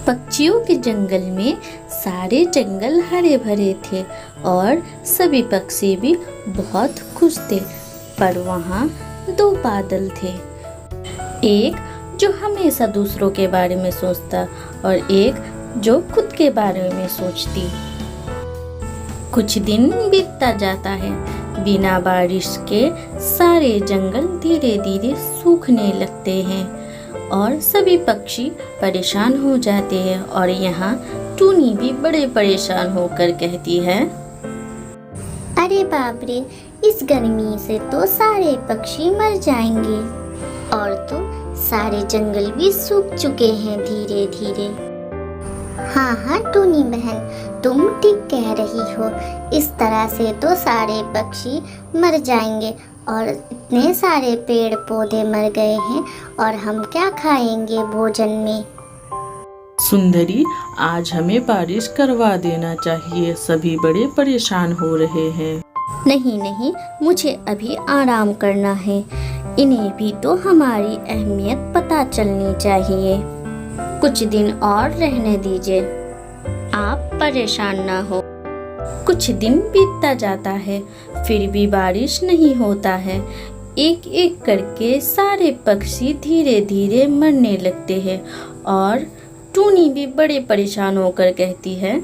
पक्षियों के जंगल में सारे जंगल हरे भरे थे और सभी पक्षी भी बहुत खुश थे। पर वहाँ दो बादल थे, एक जो हमेशा दूसरों के बारे में सोचता और एक जो खुद के बारे में सोचती। कुछ दिन बीतता जाता है, बिना बारिश के सारे जंगल धीरे धीरे सूखने लगते हैं और सभी पक्षी परेशान हो जाते हैं। और यहाँ टूनी भी बड़े परेशान होकर कहती है, अरे बाप रे, इस गर्मी से तो सारे पक्षी मर जाएंगे और तो सारे जंगल भी सूख चुके हैं धीरे धीरे। हाँ टूनी बहन, तुम ठीक कह रही हो। इस तरह से तो सारे पक्षी मर जाएंगे और इतने सारे पेड़ पौधे मर गए हैं और हम क्या खाएंगे भोजन में। सुंदरी, आज हमें बारिश करवा देना चाहिए, सभी बड़े परेशान हो रहे हैं। नहीं, मुझे अभी आराम करना है। इन्हें भी तो हमारी अहमियत पता चलनी चाहिए। कुछ दिन और रहने दीजिए, आप परेशान ना हो। कुछ दिन बीतता जाता है, फिर भी बारिश नहीं होता है। एक एक करके सारे पक्षी धीरे धीरे मरने लगते हैं और टूनी भी बड़े परेशान होकर कहती है,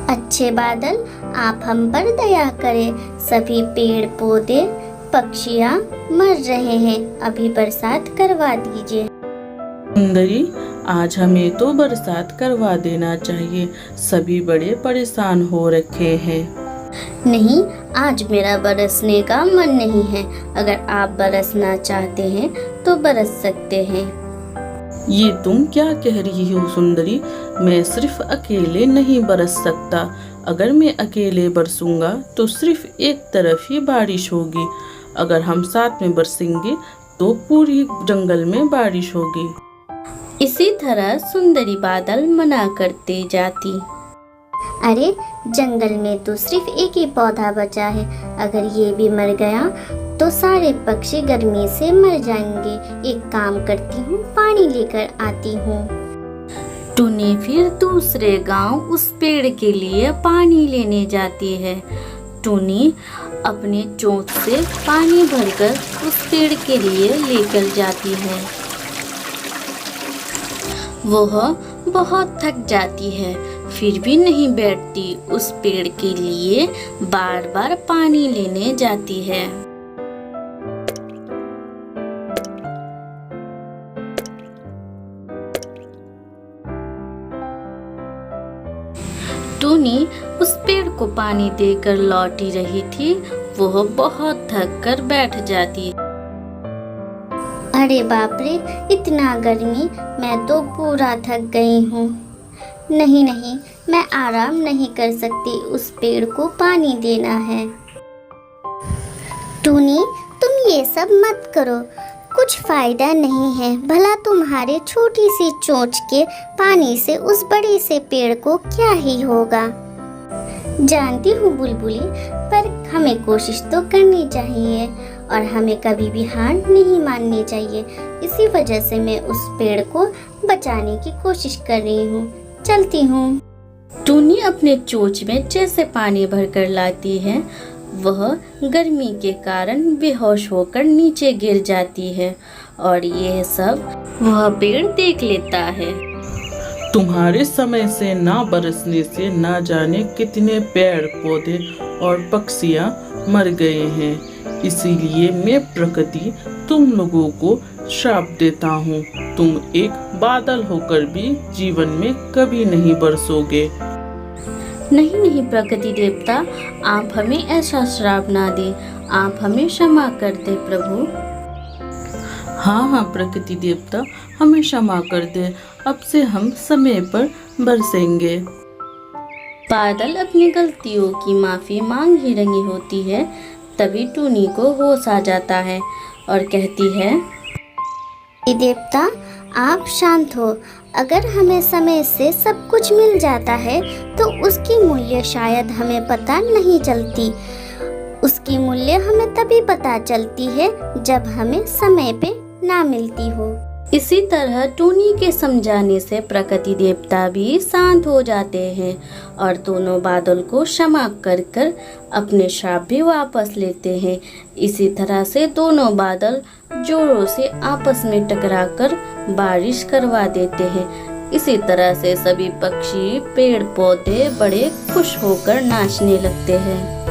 अच्छे बादल, आप हम पर दया करें। सभी पेड़ पौधे पक्षियाँ मर रहे हैं, अभी बरसात करवा दीजिए। सुंदरी, आज हमें तो बरसात करवा देना चाहिए, सभी बड़े परेशान हो रखे हैं। नहीं, आज मेरा बरसने का मन नहीं है। अगर आप बरसना चाहते हैं तो बरस सकते हैं। ये तुम क्या कह रही हो सुंदरी? मैं सिर्फ अकेले नहीं बरस सकता। अगर मैं अकेले बरसूंगा तो सिर्फ एक तरफ ही बारिश होगी। अगर हम साथ में बरसेंगे तो पूरी जंगल में बारिश होगी। इसी तरह सुंदरी बादल मना करते जाती। अरे, जंगल में तो सिर्फ एक ही पौधा बचा है। अगर ये भी मर गया तो सारे पक्षी गर्मी से मर जाएंगे। एक काम करती हूँ, पानी लेकर आती हूँ। टूनी फिर दूसरे गांव उस पेड़ के लिए पानी लेने जाती है। टूनी अपने चोंच से पानी भरकर उस पेड़ के लिए लेकर जाती है। वह बहुत थक जाती है, फिर भी नहीं बैठती। उस पेड़ के लिए बार बार पानी लेने जाती है। टूनी उस पेड़ को पानी देकर लौटी रही थी, वह बहुत थक कर बैठ जाती। अरे बाप रे, इतना गर्मी, मैं तो पूरा थक गई हूँ। नहीं, मैं आराम नहीं कर सकती, उस पेड़ को पानी देना है। टूनी, तुम ये सब मत करो, कुछ फायदा नहीं है। भला तुम्हारे छोटी सी चोंच के पानी से उस बड़े से पेड़ को क्या ही होगा। जानती हूँ बुलबुली, पर हमें कोशिश तो करनी चाहिए और हमें कभी भी हार नहीं माननी चाहिए। इसी वजह से मैं उस पेड़ को बचाने की कोशिश कर रही हूँ। चलती हूँ। टूनी अपने चोंच में जैसे पानी भरकर लाती है, वह गर्मी के कारण बेहोश होकर नीचे गिर जाती है और यह सब वह पेड़ देख लेता है। तुम्हारे समय से ना बरसने से ना जाने कितने पेड़ पौधे और पक्षियाँ मर गए हैं। इसीलिए मैं प्रकृति तुम लोगों को श्राप देता हूँ। तुम एक बादल होकर भी जीवन में कभी नहीं बरसोगे। नहीं प्रकृति देवता, आप हमें ऐसा श्राप ना दें, आप हमें क्षमा कर दे प्रभु। हाँ प्रकृति देवता, हमें क्षमा कर दे। अब से हम समय पर बरसेंगे। बादल अपनी गलतियों की माफी मांग ही रही होती है, तभी टूनी को होश आ जाता है और कहती है, देवता, आप शांत हो। अगर हमें समय से सब कुछ मिल जाता है तो उसकी मूल्य शायद हमें पता नहीं चलती। उसकी मूल्य हमें तभी पता चलती है जब हमें समय पे ना मिलती हो। इसी तरह टोनी के समझाने से प्रकृति देवता भी शांत हो जाते हैं और दोनों बादल को क्षमा कर अपने श्राप भी वापस लेते हैं। इसी तरह से दोनों बादल जोरों से आपस में टकराकर बारिश करवा देते हैं। इसी तरह से सभी पक्षी, पेड़ पौधे बड़े खुश होकर नाचने लगते हैं।